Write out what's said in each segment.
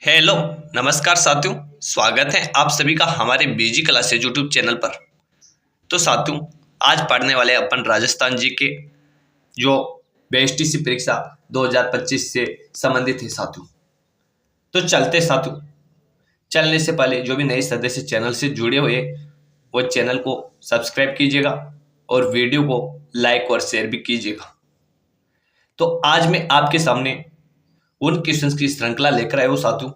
Hello, नमस्कार साथियों। स्वागत है आप सभी का हमारे बीजी क्लासेज यूट्यूब चैनल पर। तो साथियों, आज पढ़ने वाले अपन राजस्थान जी के जो बीएसटीसी परीक्षा 2025 से संबंधित है साथियों। तो चलते साथियों, चलने से पहले जो भी नए सदस्य चैनल से जुड़े हुए वो चैनल को सब्सक्राइब कीजिएगा और वीडियो को लाइक और शेयर भी कीजिएगा। तो आज मैं आपके सामने उन क्वेश्चंस की श्रृंखला लेकर आया हूँ साथियों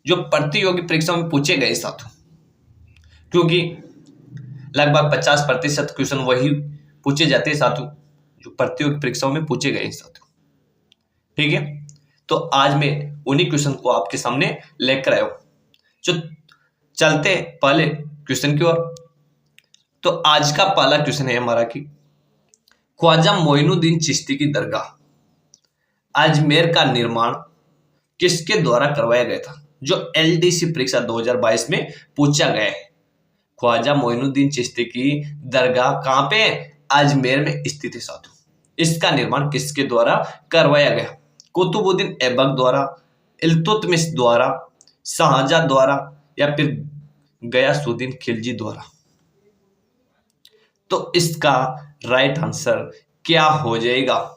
जो प्रतियोगी परीक्षाओं में पूछे गए साथियों, क्योंकि लगभग 50% क्वेश्चन वही पूछे जाते हैं साथियों जो प्रतियोगी परीक्षाओं में पूछे गए साथियों। ठीक है, तो आज मैं उन्हीं क्वेश्चन को आपके सामने लेकर आया हूं। जो चलते पहले क्वेश्चन की ओर। तो आज का पहला क्वेश्चन है हमारा कि ख्वाजा मोइनुद्दीन चिश्ती की दरगाह अजमेर का निर्माण किसके द्वारा करवाया गया था? जो एलडीसी परीक्षा 2022 में पूछा गया है। ख्वाजा मोइनुद्दीन चिश्ती की दरगाह कहां पे है? अजमेर में स्थित है साथियों। इसका निर्माण किसके द्वारा करवाया गया? कुतुबुद्दीन ऐबक द्वारा, इल्तुतमिश द्वारा, शाहजहां द्वारा या फिर गयासुद्दीन खिलजी द्वारा? तो इसका राइट आंसर क्या हो जाएगा?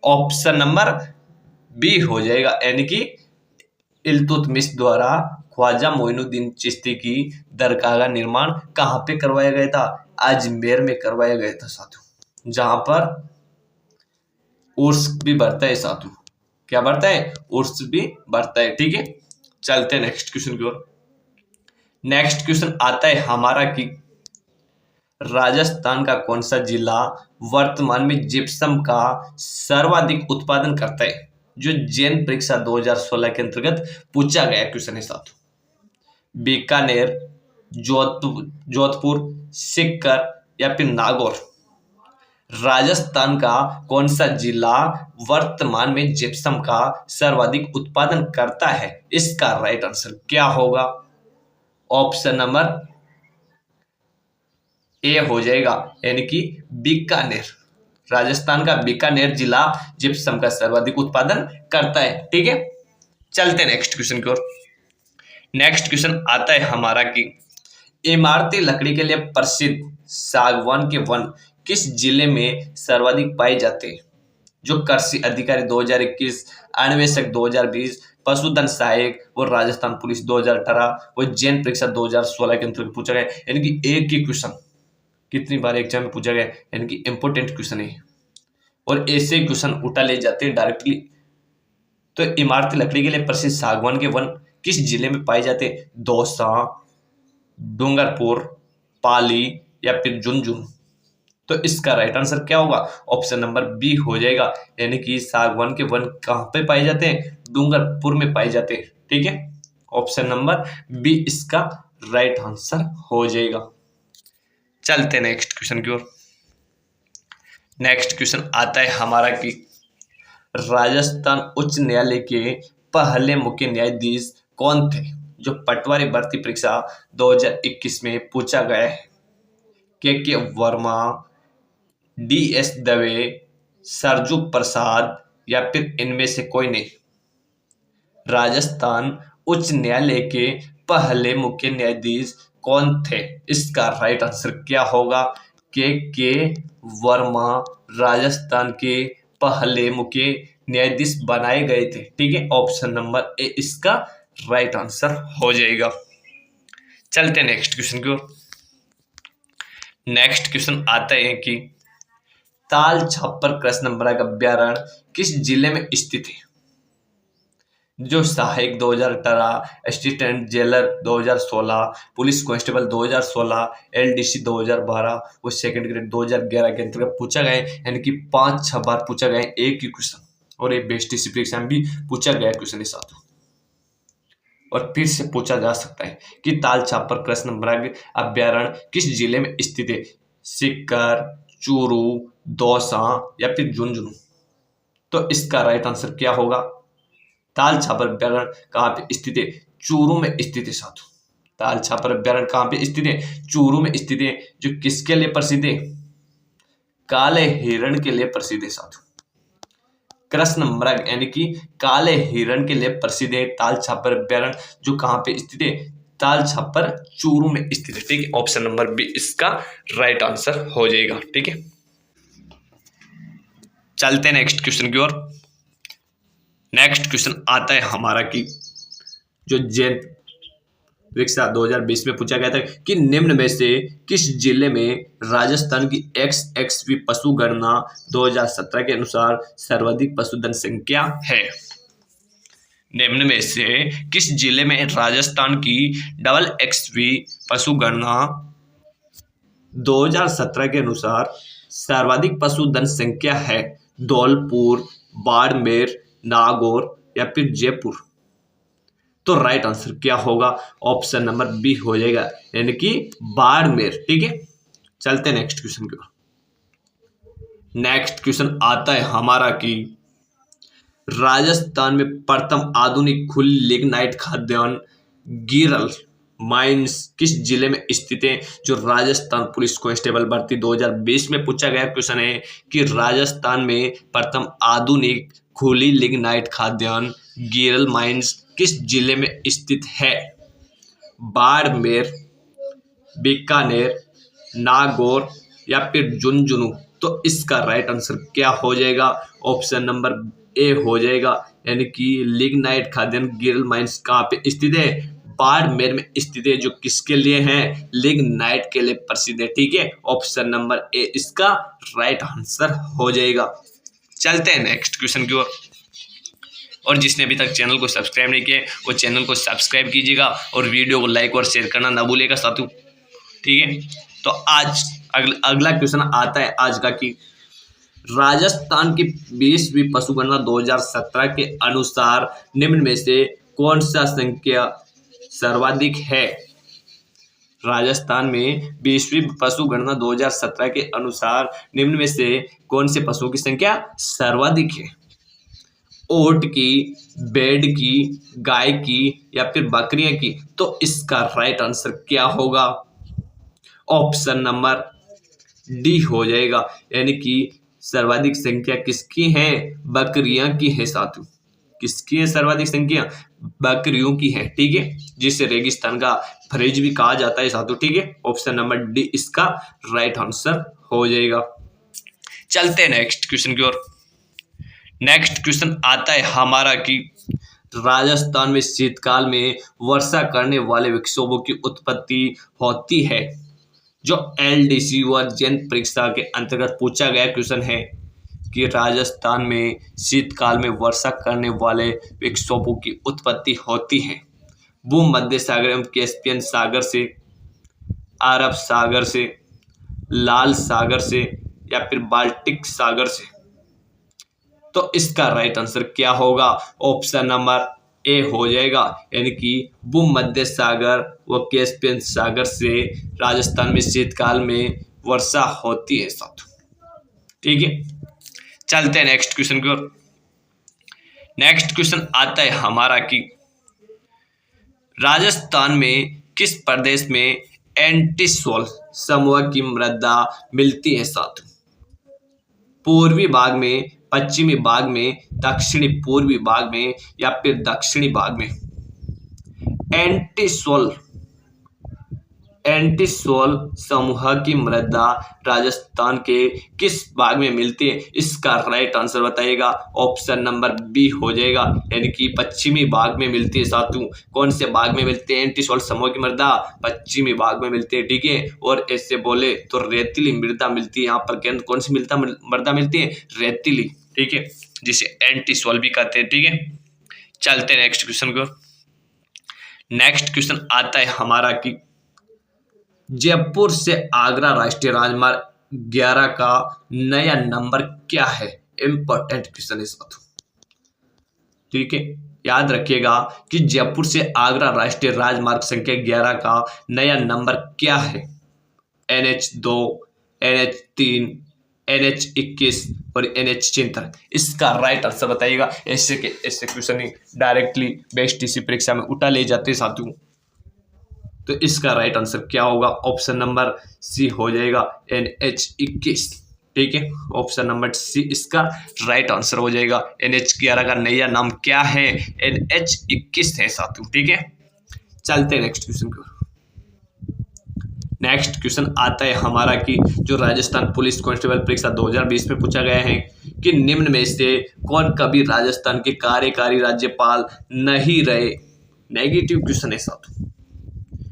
ऑप्शन नंबर बी हो जाएगा, यानी कि इल्तुतमिश द्वारा ख्वाजा मोइनुद्दीन चिश्ती की दरगाह का निर्माण कहां पे करवाया गया था? अजमेर में करवाया गया था साथियों, जहां पर उर्स भी बढ़ता है साथियों। क्या बढ़ता है? उर्स भी बढ़ता है। ठीक है, चलते हैं नेक्स्ट क्वेश्चन की ओर। नेक्स्ट क्वेश्चन आता है हमारा कि राजस्थान का कौन सा जिला वर्तमान में जिप्सम का सर्वाधिक उत्पादन करता है? जो जैन परीक्षा 2016 के अंतर्गत पूछा गया क्वेश्चन है साथियों। बीकानेर, जोधपुर, सीकर या फिर नागौर? राजस्थान का कौन सा जिला वर्तमान में जिप्सम का सर्वाधिक उत्पादन करता है? इसका राइट आंसर क्या होगा? ऑप्शन नंबर ए हो जाएगा, यानी कि बीकानेर। राजस्थान का बीकानेर जिला जिप्सम का सर्वाधिक उत्पादन करता है। ठीक है, चलते नेक्स्ट क्वेश्चन की ओर। नेक्स्ट क्वेश्चन आता है हमारा कि इमारती लकड़ी के लिए प्रसिद्ध सागवान के वन किस जिले में सर्वाधिक पाए जाते हैं? जो कृषि अधिकारी 2021, अन्वेषक 2020, पशुधन सहायक और राजस्थान पुलिस 2018 और जैन परीक्षा 2016 के अंतर्गत पूछा गया। यानी कि एक ही क्वेश्चन कितनी बार एग्जाम में पूछा गया, यानी कि इंपोर्टेंट क्वेश्चन है और ऐसे क्वेश्चन उठा ले जाते हैं डायरेक्टली। तो इमारती लकड़ी के लिए प्रसिद्ध सागवान के वन किस जिले में पाए जाते हैं? दौसा, डूंगरपुर, पाली या फिर झुंझुनू? तो इसका राइट आंसर क्या होगा? ऑप्शन नंबर बी हो जाएगा, यानी कि सागवान के वन कहां पे पाए जाते हैं? डूंगरपुर में पाए जाते हैं। ठीक है, ऑप्शन नंबर बी इसका राइट आंसर हो जाएगा। चलते नेक्स्ट क्वेश्चन की ओर। नेक्स्ट क्वेश्चन आता है हमारा कि राजस्थान उच्च न्यायालय के पहले मुख्य न्यायाधीश कौन थे? जो पटवारी भर्ती परीक्षा 2021 में पूछा गया है। के वर्मा, डी.एस. दवे, सरजू प्रसाद या फिर इनमें से कोई नहीं? राजस्थान उच्च न्यायालय के पहले मुख्य न्यायाधीश कौन थे? इसका राइट आंसर क्या होगा? के वर्मा राजस्थान के पहले मुख्य न्यायाधीश बनाए गए थे। ठीक है, ऑप्शन नंबर ए इसका राइट आंसर हो जाएगा। चलते नेक्स्ट क्वेश्चन की ओर। नेक्स्ट क्वेश्चन आता है कि ताल छापर कृष्णमृग अभ्यारण्य किस जिले में स्थित है? जो सहायक 2018, assistant jailer 2016, police constable 2016, LDC 2012 और सेकंड ग्रेड 2011 के अंतर्गत पूछा गया है। यानी कि 5-6 बार पूछा गया है एक ही क्वेश्चन, और एक बीएसटीसी परीक्षा में भी पूछा गया क्वेश्चन के साथ, और फिर से पूछा जा सकता है कि ताल छापर कृष्णमृग अभ्यारण्य किस जिले में स्थित है? सीकर, चूरू, दौसा या फिर झुंझुनू? तो इसका राइट आंसर क्या होगा? ताल छापर अभ्यारण्य कहां पे स्थित है? चूरू में स्थित है साथियों। ताल छापर अभ्यारण्य कहां पे स्थित है? चूरू में स्थित है। जो किसके लिए प्रसिद्ध है? काले हिरण के लिए प्रसिद्ध है साथियों। कृष्ण मृग यानी कि काले हिरण के लिए प्रसिद्ध है। ताल छापर अभ्यारण्य जो कहाँ पे स्थित है? ताल छापर चूरू में स्थित है। ठीक है, ऑप्शन नंबर बी इसका राइट आंसर हो जाएगा। ठीक है, चलते हैं नेक्स्ट क्वेश्चन की ओर। नेक्स्ट क्वेश्चन आता है हमारा कि जो जैन परीक्षा 2020 में पूछा गया था कि निम्न में से किस जिले में राजस्थान की XXV पशु गणना 2017 के अनुसार सर्वाधिक पशुधन संख्या है? निम्न में से किस जिले में राजस्थान की XXV पशु गणना 2017 के अनुसार सर्वाधिक पशुधन संख्या है? धौलपुर, बाड़मेर, नागौर या फिर जयपुर? तो राइट आंसर क्या होगा? ऑप्शन नंबर बी हो जाएगा, यानी कि बाड़मेर। ठीक है, चलते हैं नेक्स्ट क्वेश्चन की ओर। नेक्स्ट क्वेश्चन आता है हमारा कि राजस्थान में प्रथम आधुनिक खुली लिग्नाइट खाद्यान्न गिरल माइंस किस जिले में स्थित है? जो राजस्थान पुलिस कांस्टेबल भर्ती 2020 में पूछा गया क्वेश्चन है कि राजस्थान में प्रथम आधुनिक खुली लिग्नाइट खाद्यान्न गिरल माइंस किस जिले में स्थित है? बाड़मेर, बीकानेर, नागौर या फिर झुंझुनू? तो इसका राइट आंसर क्या हो जाएगा? ऑप्शन नंबर ए हो जाएगा, यानी कि लिग्नाइट खाद्यान्न गिरल माइंस कहाँ पे स्थित है? बाड़मेर में स्थित है, जो किसके लिए है? लिग्नाइट के लिए प्रसिद्ध है। ठीक है, ऑप्शन नंबर ए इसका राइट आंसर हो जाएगा। चलते हैं नेक्स्ट क्वेश्चन की ओर। और जिसने अभी तक चैनल को सब्सक्राइब नहीं किया वो चैनल को सब्सक्राइब कीजिएगा और वीडियो को लाइक और शेयर करना ना भूलिएगा साथियों। ठीक है, तो आज अगला क्वेश्चन आता है आज का कि राजस्थान की 20वीं पशुगणना 2017 के अनुसार निम्न में से कौन सा संख्या सर्वाधिक है? राजस्थान में 20वीं पशुगणना 2017 के अनुसार निम्न में से कौन से पशुओं की संख्या सर्वाधिक है? ऊंट की, भेड़ की, गाय की या फिर बकरियां की? तो इसका राइट आंसर क्या होगा? ऑप्शन नंबर डी हो जाएगा, यानी कि सर्वाधिक संख्या किसकी है? बकरियां की है साथियों। किसकी है सर्वाधिक संख्या? बकरियों की है। ठीक है, जिसे रेगिस्तान का फरेज भी कहा जाता है साथियों। ठीक है, ऑप्शन नंबर डी इसका राइट आंसर हो जाएगा। चलते हैं नेक्स्ट क्वेश्चन की ओर। नेक्स्ट क्वेश्चन आता है हमारा कि राजस्थान में शीतकाल में वर्षा करने वाले विक्षोभों की उत्पत्ति होती है? जो LDC व जैन परीक्षा के अंतर्गत पूछा गया क्वेश्चन है कि राजस्थान में शीतकाल में वर्षा करने वाले विक्षोभों की उत्पत्ति होती है भूमध्य सागर एवं कैस्पियन सागर से, अरब सागर से, लाल सागर से या फिर बाल्टिक सागर से? तो इसका राइट आंसर क्या होगा? ऑप्शन नंबर ए हो जाएगा, यानी कि भूमध्य सागर व कैस्पियन सागर से राजस्थान में शीतकाल में वर्षा होती है साथियों। ठीक है, चलते हैं नेक्स्ट क्वेश्चन की ओर। नेक्स्ट क्वेश्चन आता है हमारा कि राजस्थान में किस प्रदेश में एंटीसोल समूह की मृदा मिलती है साथियों? पूर्वी भाग में, पश्चिमी भाग में, दक्षिणी पूर्वी भाग में या फिर दक्षिणी भाग में? एंटीसोल समूह की मृदा राजस्थान के किस भाग में मिलती है? इसका राइट आंसर बताइएगा। ऑप्शन नंबर बी हो जाएगा, यानी कि पश्चिमी भाग में मिलती है साथियों। कौन से भाग में मिलती है एंटीसोल समूह की मृदा? पश्चिमी भाग में मिलती है। ठीक है, और ऐसे बोले तो रेतीली मृदा मिलती है यहाँ पर। कौन सी मृदा मिलती है? रेतीली। ठीक है, जिसे एंटीसोल भी कहते हैं। ठीक है, चलते हैं नेक्स्ट क्वेश्चन को। नेक्स्ट क्वेश्चन आता है हमारा कि जयपुर से आगरा राष्ट्रीय राजमार्ग 11 का नया नंबर क्या है? इंपॉर्टेंट क्वेश्चन है साथियों। ठीक है, याद रखिएगा कि जयपुर से आगरा राष्ट्रीय राजमार्ग संख्या 11 का नया नंबर क्या है? NH2, NH3, NH21 और NH76? इसका राइट आंसर बताइएगा। ऐसे क्वेश्चन ही डायरेक्टली BSTC परीक्षा में उठा ले जाते साथियों। तो इसका राइट आंसर क्या होगा? ऑप्शन नंबर सी हो जाएगा, NH21। ठीक है, ऑप्शन नंबर सी इसका राइट आंसर हो जाएगा। NH11 का नया नाम क्या है? NH21 है साथियों। ठीक है, चलते हैं नेक्स्ट क्वेश्चन की। नेक्स्ट क्वेश्चन आता है हमारा कि जो राजस्थान पुलिस कांस्टेबल परीक्षा 2020 में पूछा गया है कि निम्न में से कौन कभी राजस्थान के कार्यकारी राज्यपाल नहीं रहे। नेगेटिव क्वेश्चन है साथियों,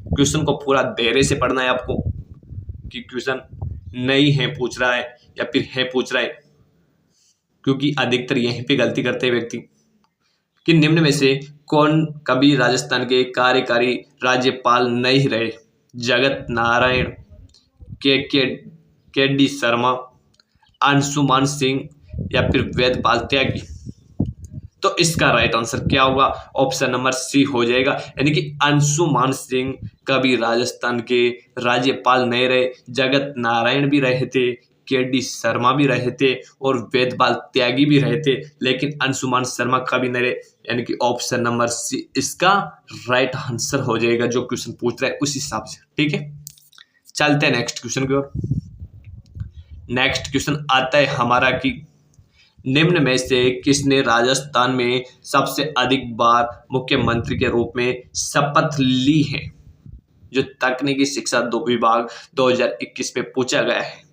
क्वेश्चन को पूरा धैर्य से पढ़ना है आपको कि क्वेश्चन नहीं है पूछ रहा है या फिर है पूछ रहा है, क्योंकि अधिकतर यहीं पे गलती करते हैं व्यक्ति कि निम्न में से कौन कभी राजस्थान के कार्यकारी राज्यपाल नहीं रहे। जगत नारायण, के डी शर्मा, अंशुमान सिंह या फिर वेदपाल त्यागी। तो इसका राइट आंसर क्या होगा? ऑप्शन नंबर सी हो जाएगा, यानी कि अंशुमान सिंह कभी राजस्थान के राज्यपाल नहीं रहे। जगत नारायण भी रहे थे, के डी शर्मा भी रहे थे और वेदपाल त्यागी भी रहे थे, लेकिन अंशुमान शर्मा कभी नहीं रहे, यानी कि ऑप्शन नंबर सी इसका राइट आंसर हो जाएगा जो क्वेश्चन पूछ रहा है उस हिसाब से। ठीक है, चलते हैं नेक्स्ट क्वेश्चन की ओर। नेक्स्ट क्वेश्चन आता है हमारा कि निम्न में से किसने राजस्थान में सबसे अधिक बार मुख्यमंत्री के रूप में शपथ ली है? जो तकनीकी शिक्षा विभाग 2021 में पूछा गया है।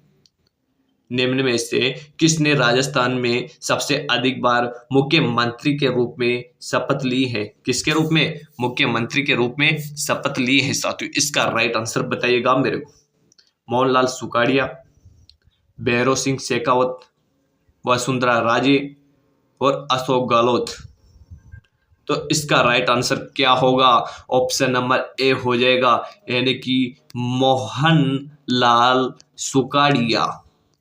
निम्न में से किसने राजस्थान में सबसे अधिक बार मुख्यमंत्री के रूप में शपथ ली है? किसके रूप में? मुख्यमंत्री के रूप में शपथ ली है साथियों। इसका राइट आंसर बताइएगा मेरे को। मोहनलाल सुखाड़िया, भैरव सिंह शेखावत, वसुंधरा राजे और अशोक गहलोत। तो इसका राइट आंसर क्या होगा? ऑप्शन नंबर ए हो जाएगा, यानी कि मोहनलाल सुखाड़िया।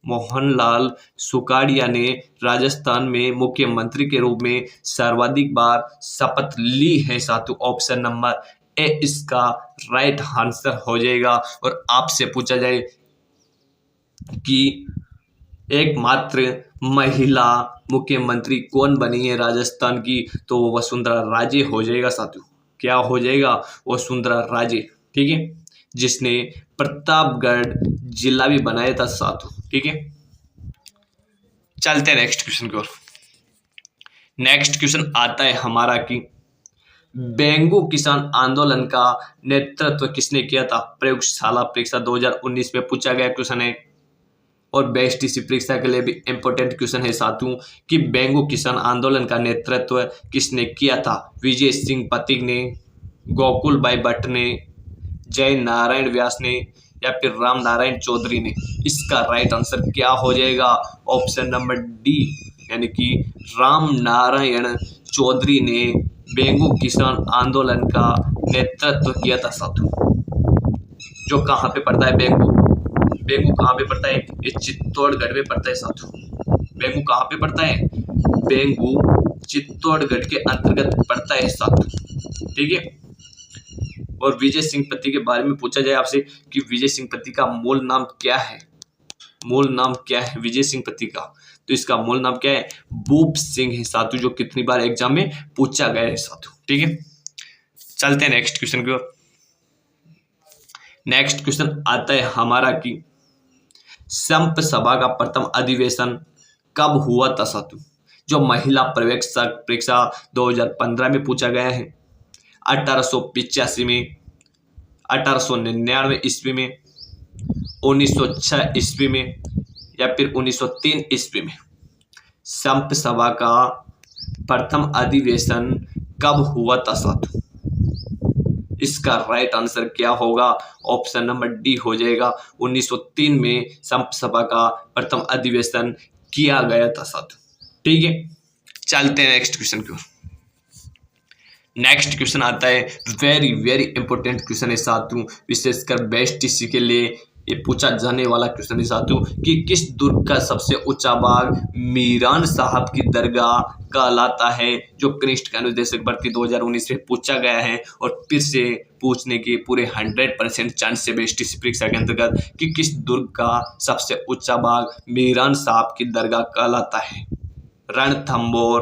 मोहनलाल सुखाड़िया ने राजस्थान में मुख्यमंत्री के रूप में सर्वाधिक बार शपथ ली है साथियों। ऑप्शन नंबर ए इसका राइट आंसर हो जाएगा। और आपसे पूछा जाए कि एकमात्र महिला मुख्यमंत्री कौन बनी है राजस्थान की, तो वो वसुंधरा राजे हो जाएगा साथियों। क्या हो जाएगा? वसुंधरा राजे। ठीक है, जिसने प्रतापगढ़ जिला भी बनाया था साथियों। ठीक है, चलते हैं नेक्स्ट क्वेश्चन की ओर। नेक्स्ट क्वेश्चन आता है हमारा कि बेंगू किसान आंदोलन का नेतृत्व किसने किया था? प्रयोगशाला परीक्षा 2019 में पूछा गया क्वेश्चन है और बेस्ट इसी परीक्षा के लिए भी इंपॉर्टेंट क्वेश्चन है साथियों कि बेंगू किसान आंदोलन का नेतृत्व किसने किया था? विजय सिंह पथिक ने, गोकुल भाई भट्ट ने, जय नारायण व्यास ने या फिर राम नारायण चौधरी ने। इसका राइट आंसर क्या हो जाएगा? ऑप्शन नंबर डी, यानी कि राम नारायण चौधरी ने बेंगू किसान आंदोलन का नेतृत्व किया था साथियों। जो कहाँ पे पड़ता है बेंगू? बेंगू कहाँ पे पड़ता है? ये चित्तौड़गढ़ में पड़ता है साथियों। बेंगू कहाँ पे पड़ता है? बेंगू चित्तौड़गढ़ के अंतर्गत पड़ता है साथियों। ठीक है, और विजय सिंह पति के बारे में पूछा जाए आपसे कि विजय सिंह पति का मूल नाम क्या है? मूल नाम क्या है विजय सिंह पति का? तो इसका मूल नाम क्या है? भूप सिंह है साथियों, जो कितनी बार एग्जाम में पूछा गया है साथियों। ठीक है, चलते हैं नेक्स्ट क्वेश्चन की ओर। नेक्स्ट क्वेश्चन आता है हमारा कि संप सभा का प्रथम अधिवेशन कब हुआ था साथियों? जो महिला पर्यवेक्षक परीक्षा 2015 में पूछा गया है। 1885 में, 1899 ईस्वी में, 1906 ईस्वी में या फिर 1903 ईस्वी में। संप सभा का प्रथम अधिवेशन कब हुआ था साथियों? इसका राइट आंसर क्या होगा? ऑप्शन नंबर डी हो जाएगा, 1903 में संप सभा का प्रथम अधिवेशन किया गया था साथियों। ठीक है, चलते हैं नेक्स्ट क्वेश्चन की ओर। नेक्स्ट क्वेश्चन आता है वेरी वेरी इंपॉर्टेंट क्वेश्चन है साथियों, विशेषकर बेस्ट टीसी के लिए ये पूछा जाने वाला क्वेश्चन है साथियों कि किस दुर्ग का सबसे ऊंचा भाग मीरान साहब की दरगाह कहलाता है? जो कनिष्ठ अनुदेशक भर्ती 2019 में पूछा गया है और फिर से पूछने के पूरे 100% चांस है बेस्ट टीसी परीक्षा के अंतर्गत कि किस दुर्ग का सबसे ऊंचा भाग मीरान साहब की दरगाह कहलाता है? रणथंभौर,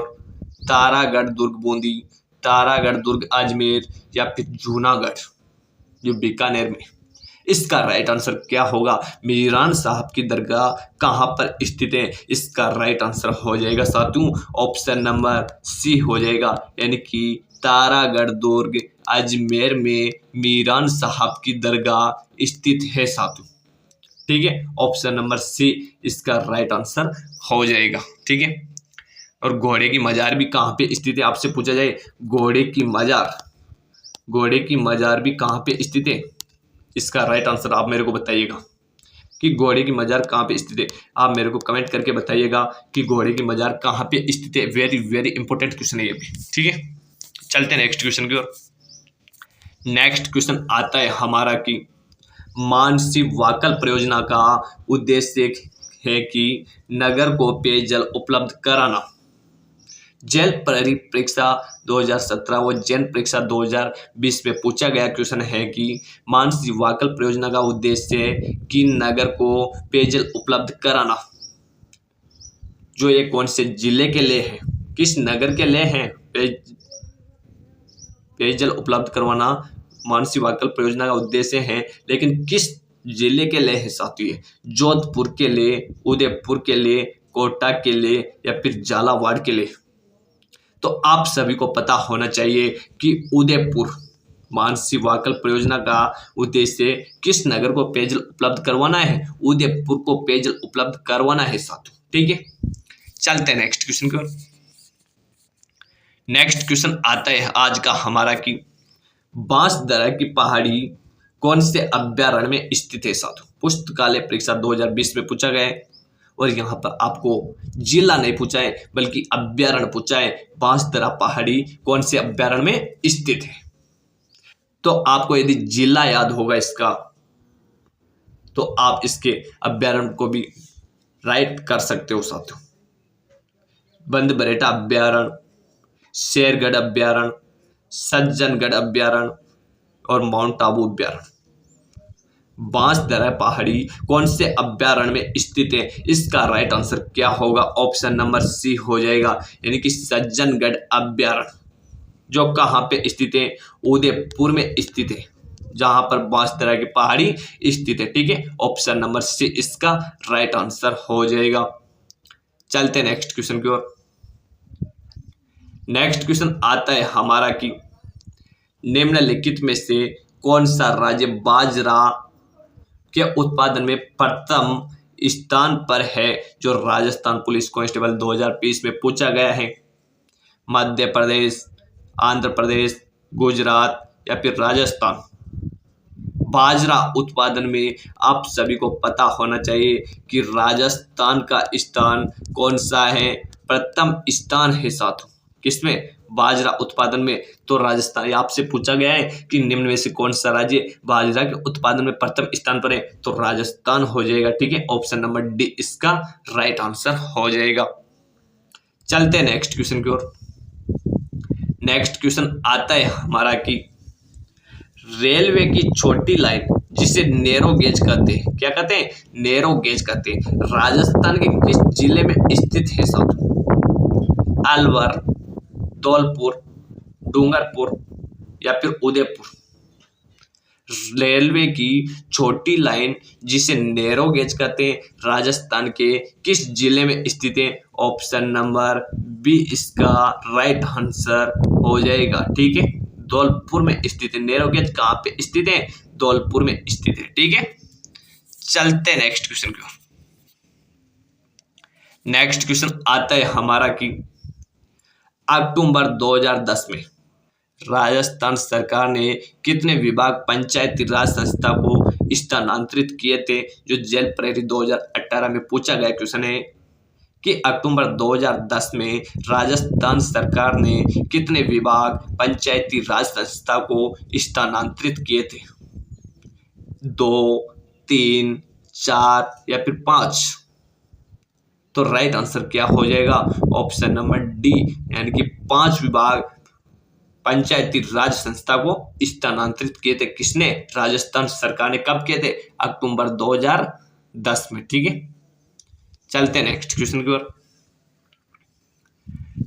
तारागढ़ दुर्ग बूंदी, तारागढ़ दुर्ग अजमेर या फिर जूनागढ़ जो बीकानेर में। इसका राइट आंसर क्या होगा? मीरान साहब की दरगाह कहाँ पर स्थित है? इसका राइट आंसर हो जाएगा साथियों ऑप्शन नंबर सी हो जाएगा, यानी कि तारागढ़ दुर्ग अजमेर में मीरान साहब की दरगाह स्थित है साथियों। ठीक है, ऑप्शन नंबर सी इसका राइट आंसर हो जाएगा। ठीक है, और घोड़े की मजार भी कहाँ पे स्थित है? आपसे पूछा जाए घोड़े की मजार भी कहाँ पे स्थित है? इसका राइट आंसर आप मेरे को बताइएगा कि घोड़े की मजार कहाँ पे स्थित है। आप मेरे को कमेंट करके बताइएगा कि घोड़े की मजार कहाँ पे स्थित है। वेरी वेरी इंपॉर्टेंट क्वेश्चन है ये भी। ठीक है, चलते हैं नेक्स्ट क्वेश्चन की ओर। नेक्स्ट क्वेश्चन आता है हमारा कि मानसी वाकल परियोजना का उद्देश्य है कि नगर को पेयजल उपलब्ध कराना। जेल परीक्षा 2017 व जेल परीक्षा 2020 में पूछा गया क्वेश्चन है कि मानसी वाकल परियोजना का उद्देश्य है कि नगर को पेयजल उपलब्ध कराना। जो ये कौन से जिले के लिए है, किस नगर के लिए है पेयजल उपलब्ध करवाना मानसी वाकल परियोजना का उद्देश्य है, लेकिन किस जिले के लिए है साथियों? जोधपुर के लिए, उदयपुर के लिए, कोटा के लिए या फिर झालावाड़ के लिए? तो आप सभी को पता होना चाहिए कि उदयपुर मानसी वाकल परियोजना का उद्देश्य किस नगर को पेयजल उपलब्ध करवाना है? उदयपुर को पेयजल उपलब्ध करवाना है साथियों। ठीक है, चलते हैं नेक्स्ट क्वेश्चन की ओर। नेक्स्ट क्वेश्चन आता है आज का हमारा कि बांसदरा की पहाड़ी कौन से अभ्यारण्य में स्थित है साथियों? पुस्तकालय परीक्षा 2020 में पूछा गया है और यहाँ पर आपको जिला नहीं पूछा है बल्कि अभ्यारण्य पूछा है। बांसदरा पहाड़ी कौन से अभ्यारण्य में स्थित है? तो आपको यदि जिला याद होगा इसका तो आप इसके अभ्यारण्य को भी राइट कर सकते हो साथियों। बंदबरेटा अभ्यारण्य, शेरगढ़ अभ्यारण्य, सज्जनगढ़ अभ्यारण्य और माउंट आबू अभ्यारण्य। बांसदरा पहाड़ी कौन से अभ्यारण्य में स्थित है? इसका राइट आंसर क्या होगा? ऑप्शन नंबर सी हो जाएगा, यानी कि सज्जनगढ़ अभ्यारण्य, जो कहाँ पे स्थित है? उदयपुर में स्थित है, जहां पर बांसदरा की पहाड़ी स्थित है। ठीक है, ऑप्शन नंबर सी इसका राइट आंसर हो जाएगा। चलते हैं नेक्स्ट क्वेश्चन की ओर। नेक्स्ट क्वेश्चन आता है हमारा कि निम्नलिखित में से कौन सा राज्य बाजरा के उत्पादन में प्रथम स्थान पर है? जो राजस्थान पुलिस कांस्टेबल 2020 में पूछा गया है। मध्य प्रदेश, आंध्र प्रदेश, गुजरात या फिर राजस्थान? बाजरा उत्पादन में आप सभी को पता होना चाहिए कि राजस्थान का स्थान कौन सा है? प्रथम स्थान है साथियों। किसमें? बाजरा उत्पादन में। तो राजस्थान, आपसे पूछा गया है कि निम्न में से कौन सा राज्य बाजरा के उत्पादन में प्रथम स्थान पर है? तो राजस्थान हो जाएगा। ठीक है, ऑप्शन नंबर डी इसका राइट आंसर हो जाएगा। चलते हैं नेक्स्ट क्वेश्चन की ओर। नेक्स्ट क्वेश्चन आता है हमारा कि रेलवे की छोटी लाइन जिसे नैरो गेज कहते हैं, क्या कहते हैं? नैरो गेज कहते हैं, राजस्थान के किस जिले में स्थित है साथियों? अलवर, धौलपुर, डूंगरपुर या फिर उदयपुर? रेलवे की छोटी लाइन जिसे नैरो गेज कहते हैं, राजस्थान के किस जिले में स्थित है? ऑप्शन नंबर बी इसका राइट आंसर हो जाएगा। ठीक है, धौलपुर में स्थित है। नैरो गेज कहाँ पे स्थित है? धौलपुर में स्थित है। ठीक है, चलते हैं नेक्स्ट क्वेश्चन की ओर। नेक्स्ट क्वेश्चन आता है हमारा कि अक्टूबर 2010 में राजस्थान सरकार ने कितने विभाग पंचायती राज संस्था को स्थानांतरित किए थे? जो जेल प्रहरी 2018 में पूछा गया क्वेश्चन है कि अक्टूबर 2010 में राजस्थान सरकार ने कितने विभाग पंचायती राज संस्था को स्थानांतरित किए थे? 2, 3, 4 या फिर 5? तो राइट आंसर क्या हो जाएगा? ऑप्शन नंबर डी, यानी कि 5 विभाग पंचायती राज संस्था को स्थानांतरित किए थे। किसने? राजस्थान सरकार ने। कब किए थे? अक्टूबर 2010 में। ठीक है, चलते हैं नेक्स्ट क्वेश्चन की ओर।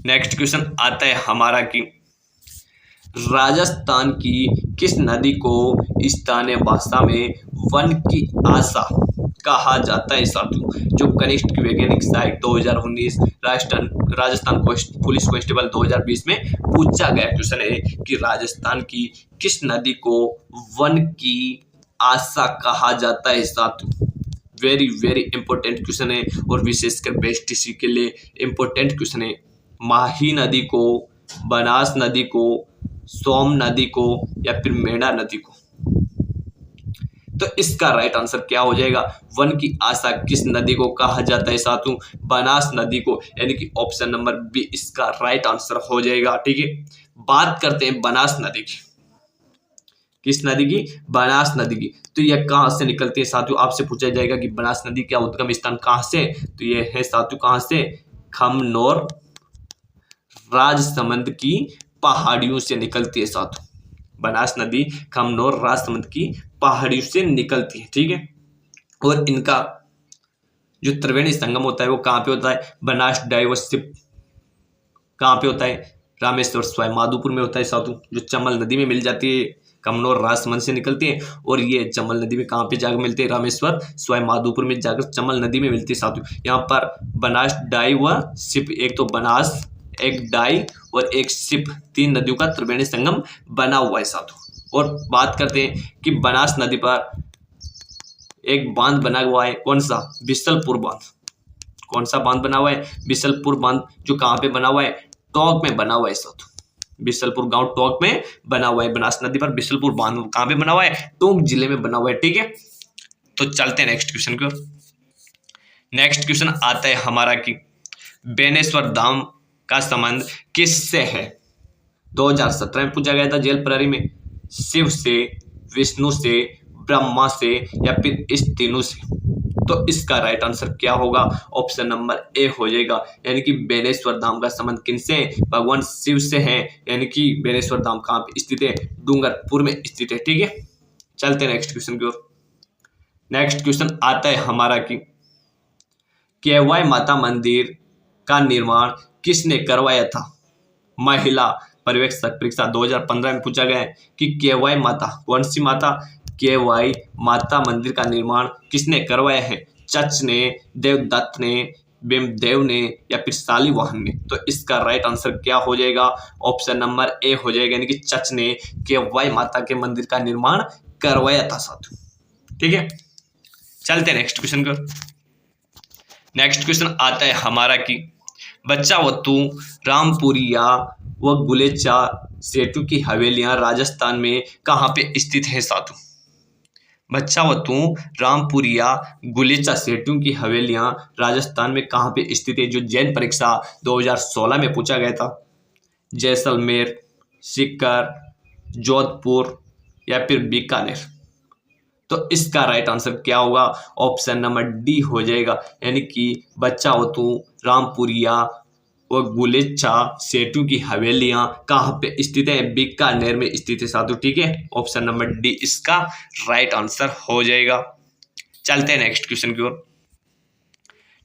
नेक्स्ट क्वेश्चन आता है हमारा कि राजस्थान की किस नदी को स्थानीय भाषा में वन की आशा कहा जाता है साथियों? जो कनिष्ठ की वैज्ञानिक साइट 2019 राजस्थान पुलिस कांस्टेबल 2020 में पूछा गया क्वेश्चन है कि राजस्थान की किस नदी को वन की आशा कहा जाता है साथियों? वेरी वेरी इंपॉर्टेंट क्वेश्चन है और विशेषकर बेस्टिसी के लिए इंपॉर्टेंट क्वेश्चन है। माही नदी को, बनास नदी को, सोम नदी को या फिर मेढ़ा नदी को? तो इसका राइट आंसर क्या हो जाएगा? वन की आशा किस नदी को कहा जाता है साथियों? बनास नदी को, यानी कि ऑप्शन नंबर बी इसका राइट आंसर हो जाएगा। ठीक है, बात करते हैं बनास नदी की। किस नदी की? बनास नदी की। तो यह कहां से निकलती है साथियों? आपसे पूछा जाएगा कि बनास नदी का उद्गम स्थान कहां से? तो यह है साथियों कहां से? खमनोर राजसमंद की पहाड़ियों से निकलती है साथियों। बनास नदी खमनोर राजसमंद की पहाड़ियों से निकलती है। ठीक है, और इनका जो त्रिवेणी संगम होता है वो कहाँ पे होता है? बनास डाइवर्सिप कहाँ पे होता है? रामेश्वर सवाई माधोपुर में होता है साथियों। जो चमल नदी में मिल जाती है, कमनौर राजसमंद से निकलती है, और ये चमल नदी में कहाँ पे जाकर मिलते हैं? रामेश्वर सवाई माधोपुर में जाकर चमल नदी में मिलती है साथियों। यहाँ पर बनास डाई व सिप, एक तो बनास, एक डाई और एक सिप, तीन नदियों का त्रिवेणी संगम बना हुआ है साथियों। और बात करते हैं कि बनास नदी पर एक बांध बना हुआ है, कौन सा? बिसलपुर बांध। कौन सा बांध बना हुआ है? बिसलपुर बांध, जो कहाँ पे बना हुआ है? टोंक में बना हुआ है साथियों। बिसलपुर गांव टोंक में बना हुआ है। बनास नदी पर बिसलपुर बांध कहाँ पे बना हुआ है? टोंक जिले में बना हुआ है। ठीक है, तो चलते हैं नेक्स्ट क्वेश्चन की ओर। नेक्स्ट क्वेश्चन आता है हमारा कि बेनेश्वर धाम का संबंध किससे है? 2017 में पूछा गया था जेल प्रहरी में। शिव से, विष्णु से, ब्रह्मा से या फिर इस तीनों से? तो इसका राइट आंसर क्या होगा? ऑप्शन नंबर ए हो जाएगा, यानी कि बेनेश्वर धाम का संबंध किनसे? भगवान शिव से है। यानी कि बेनेश्वर धाम कहाँ पे स्थित है? डूंगरपुर में स्थित है। ठीक है, चलते हैं नेक्स्ट क्वेश्चन की ओर। नेक्स्ट क्वेश्चन आता है हमारा कि केवाई माता मंदिर का निर्माण किसने करवाया था? महिला पर्यवेक्षक परीक्षा 2015 में पूछा गया है कि केवाई माता, कौन सी माता? केवाई माता मंदिर का निर्माण किसने करवाया है? चच ने, देवदत्त ने, भीमदेव ने या फिर शालिवाहन ने? तो इसका राइट आंसर क्या हो जाएगा? ऑप्शन नंबर ए हो जाएगा, यानी कि चच ने केवाई माता के मंदिर का निर्माण करवाया था साथियों। ठीक है, चलते हैं नेक्स्ट क्वेश्चन को। नेक्स्ट क्वेश्चन आता है हमारा कि बच्चावतु, रामपुरिया व गुलेचा सेठू की हवेलियां राजस्थान में कहाँ पे स्थित है साथियों? बच्चावतु, रामपुरिया, गुलेचा सेठू की हवेलियां राजस्थान में कहाँ पे स्थित है? जो जैन परीक्षा 2016 में पूछा गया था। जैसलमेर, सीकर, जोधपुर या फिर बीकानेर? तो इसका राइट आंसर क्या होगा? ऑप्शन नंबर डी हो जाएगा, यानी कि बच्चावतु, रामपुरिया और गुलेचा सेठू की हवेलियां कहाँ पे स्थित है? बीकानेर में स्थित है साथियों। ठीक है, ऑप्शन नंबर डी इसका राइट आंसर हो जाएगा। चलते हैं नेक्स्ट क्वेश्चन की ओर।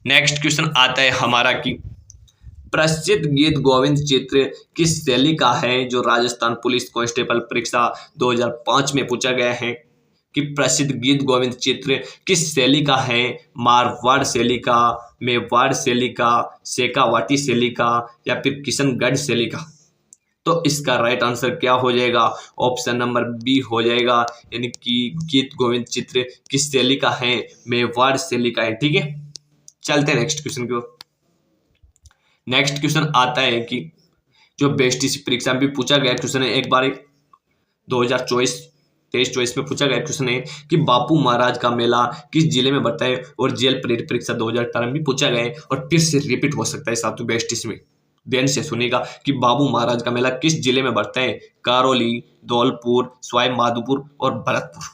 नेक्स्ट क्वेश्चन आता है हमारा कि प्रसिद्ध गीत गोविंद चित्र किस शैली का है? जो राजस्थान पुलिस कांस्टेबल परीक्षा 2005 में पूछा गया है कि प्रसिद्ध गीत गोविंद चित्र किस शैली का है? मारवाड़ शैली का, मेवाड़ शैली का, शेखावाटी शैली का या फिर किशनगढ़ शैली का? तो इसका राइट आंसर क्या हो जाएगा? ऑप्शन नंबर बी हो जाएगा, यानी कि गीत गोविंद चित्र किस शैली का है? मेवाड़ शैली का है। ठीक है, चलते हैं नेक्स्ट क्वेश्चन की ओर। नेक्स्ट क्वेश्चन आता है कि जो बेस्टिस परीक्षा में भी पूछा गया क्वेश्चन है, एक बार 2023-24 में पूछा गया क्वेश्चन है कि बापू महाराज का मेला किस जिले में बढ़ता है? और जेल परेड परीक्षा 2018 में भी पूछा गया है और फिर से रिपीट हो सकता है साथियों बेस्टिस में। ध्यान से सुनिएगा कि बाबू महाराज का मेला किस जिले में बढ़ता है? करौली, धौलपुर, सवाई माधोपुर और भरतपुर।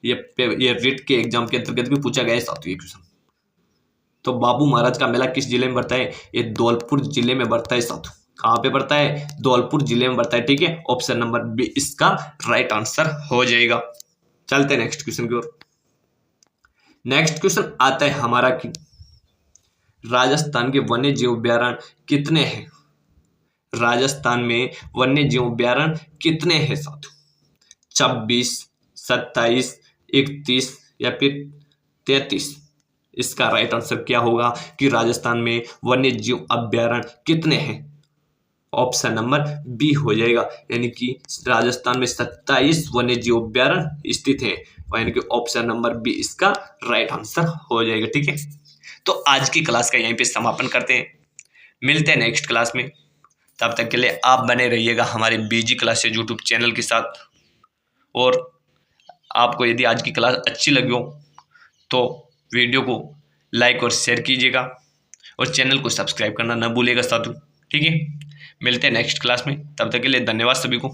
ये रिट के एग्जाम के अंतर्गत भी पूछा गया है साथियों ये क्वेश्चन। तो बाबू महाराज का मेला किस जिले में बढ़ता है? ये धौलपुर जिले में बढ़ता है साथियों। कहाँ पे बढ़ता है? धौलपुर जिले में बढ़ता है। ठीक है, ऑप्शन नंबर बी इसका राइट आंसर हो जाएगा। चलते हैं नेक्स्ट क्वेश्चन की ओर। नेक्स्ट क्वेश्चन आता है हमारा कि राजस्थान के वन्य जीव अभ्यारण्य कितने हैं? राजस्थान में वन्य जीव अभ्यारण्य कितने हैं साथियों? 26, 27, 31 या फिर 33? इसका राइट आंसर क्या होगा कि राजस्थान में वन्य जीव अभ्यारण्य कितने हैं? ऑप्शन नंबर बी हो जाएगा, यानी कि राजस्थान में 27 वन्य जीव अभ्यारण्य स्थित है, यानी कि ऑप्शन नंबर बी इसका राइट आंसर हो जाएगा। ठीक है, तो आज की क्लास का यहीं पे समापन करते हैं, मिलते हैं नेक्स्ट क्लास में। तब तक के लिए आप बने रहिएगा हमारे बीजी क्लासेस यूट्यूब चैनल के साथ। और आपको यदि आज की क्लास अच्छी लगी हो तो वीडियो को लाइक और शेयर कीजिएगा और चैनल को सब्सक्राइब करना न भूलिएगा साथियों। ठीक है, मिलते हैं नेक्स्ट क्लास में, तब तक के लिए धन्यवाद सभी को।